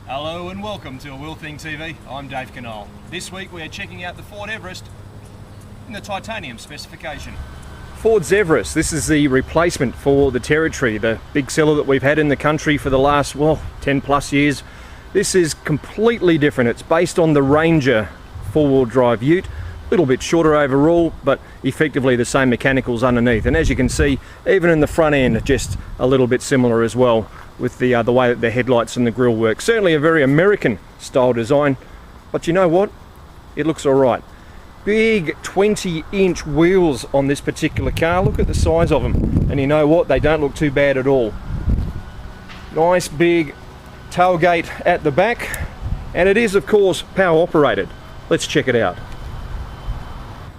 Hello and welcome to A Wheel Thing TV. I'm Dave Canole. This week we are checking out the Ford Everest in the titanium specification. Ford's Everest, this is the replacement for the Territory, the big seller that we've had in the country for the last, 10 plus years. This is completely different. It's based on the Ranger four-wheel drive ute, a little bit shorter overall, but effectively the same mechanicals underneath. And as you can see, even in the front end, just a little bit similar as well, with the way that the headlights and the grille work. Certainly a very American style design, but you know what? It looks all right. Big 20-inch wheels on this particular car. Look at the size of them. And you know what? They don't look too bad at all. Nice big tailgate at the back. And it is, of course, power operated. Let's check it out.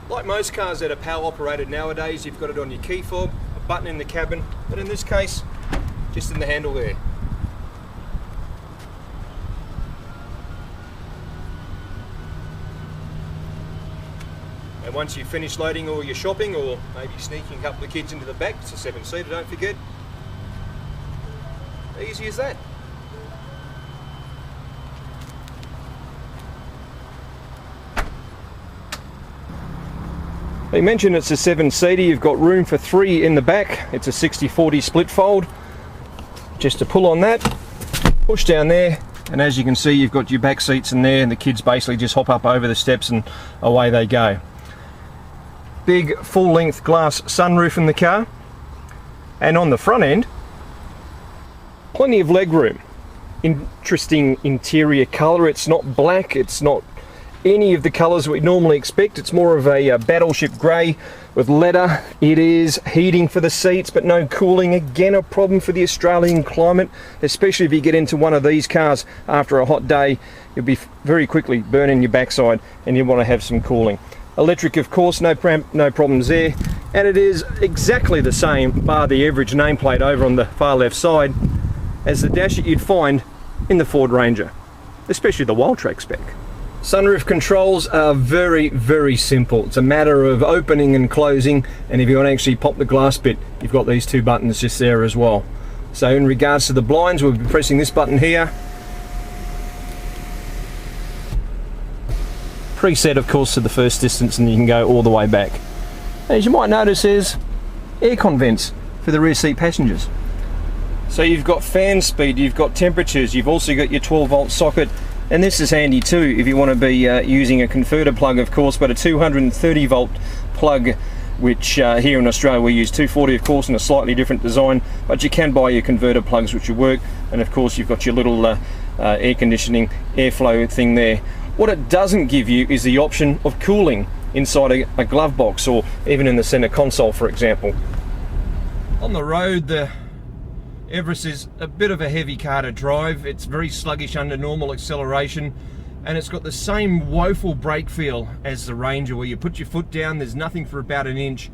Like most cars that are power operated nowadays, you've got it on your key fob, a button in the cabin, but in this case, just in the handle there. And once you've finished loading all your shopping, or maybe sneaking a couple of kids into the back, it's a 7-seater, don't forget. Easy as that. I mentioned it's a 7-seater, you've got room for 3 in the back. It's a 60-40 split fold. Just to pull on that, push down there, and as you can see, you've got your back seats in there, and the kids basically just hop up over the steps and away they go. Big full-length glass sunroof in the car, and on the front end, plenty of leg room. Interesting interior colour. It's not black, it's not any of the colours we normally expect. It's more of a battleship grey with leather. It is heating for the seats, but no cooling. Again, a problem for the Australian climate, especially if you get into one of these cars after a hot day. You'll be very quickly burning your backside, and you want to have some cooling. Electric, of course, no problems there. And it is exactly the same, bar the average nameplate over on the far left side, as the dash that you'd find in the Ford Ranger, especially the Wild Track spec. Sunroof controls are very, very simple. It's a matter of opening and closing, and if you want to actually pop the glass bit, you've got these two buttons just there as well. So in regards to the blinds, we'll be pressing this button here. Preset, of course, to the first distance, and you can go all the way back. As you might notice, there's aircon vents for the rear seat passengers. So you've got fan speed, you've got temperatures, you've also got your 12-volt socket. And this is handy too if you want to be using a converter plug, of course, but a 230 volt plug, which here in Australia we use 240, of course, in a slightly different design, but you can buy your converter plugs which will work. And of course you've got your little air conditioning airflow thing there. What it doesn't give you is the option of cooling inside a glove box, or even in the center console, for example. On the road, the Everest is a bit of a heavy car to drive. It's very sluggish under normal acceleration, and it's got the same woeful brake feel as the Ranger, where you put your foot down, there's nothing for about an inch,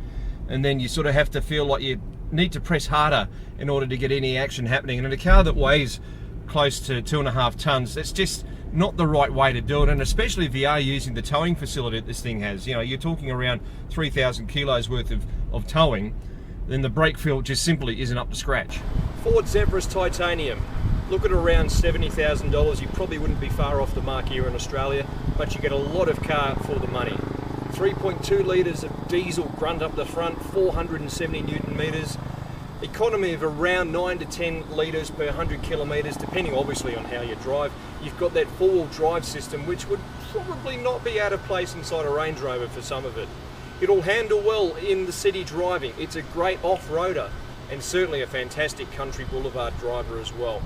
and then you sort of have to feel like you need to press harder in order to get any action happening. And in a car that weighs close to 2.5 tons, that's just not the right way to do it, and especially if you are using the towing facility that this thing has. You know, you're talking around 3,000 kilos worth of towing, then the brake feel just simply isn't up to scratch. Ford's Everest titanium. Look at around $70,000. You probably wouldn't be far off the mark here in Australia, but you get a lot of car for the money. 3.2 litres of diesel grunt up the front, 470 Newton meters. Economy of around 9 to 10 litres per 100 kilometres, depending obviously on how you drive. You've got that four-wheel drive system, which would probably not be out of place inside a Range Rover for some of it. It'll handle well in the city driving. It's a great off-roader, and certainly a fantastic country boulevard driver as well.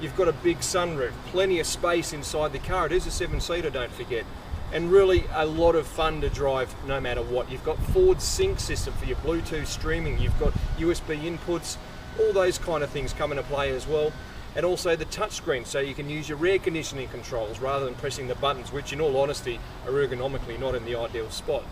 You've got a big sunroof, plenty of space inside the car. It is a 7-seater, don't forget, and really a lot of fun to drive no matter what. You've got Ford Sync system for your Bluetooth streaming. You've got USB inputs, all those kind of things come into play as well. And also the touchscreen, so you can use your air conditioning controls rather than pressing the buttons, which in all honesty are ergonomically not in the ideal spot.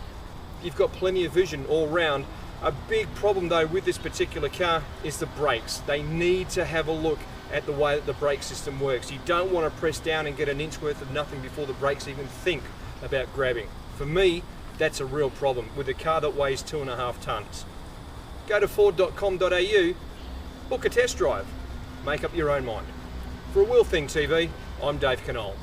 You've got plenty of vision all round. A big problem though with this particular car is the brakes. They need to have a look at the way that the brake system works. You don't want to press down and get an inch worth of nothing before the brakes even think about grabbing. For me, that's a real problem with a car that weighs 2.5 tons. Go to ford.com.au, book a test drive, make up your own mind. For a Wheel Thing TV, I'm Dave Canole.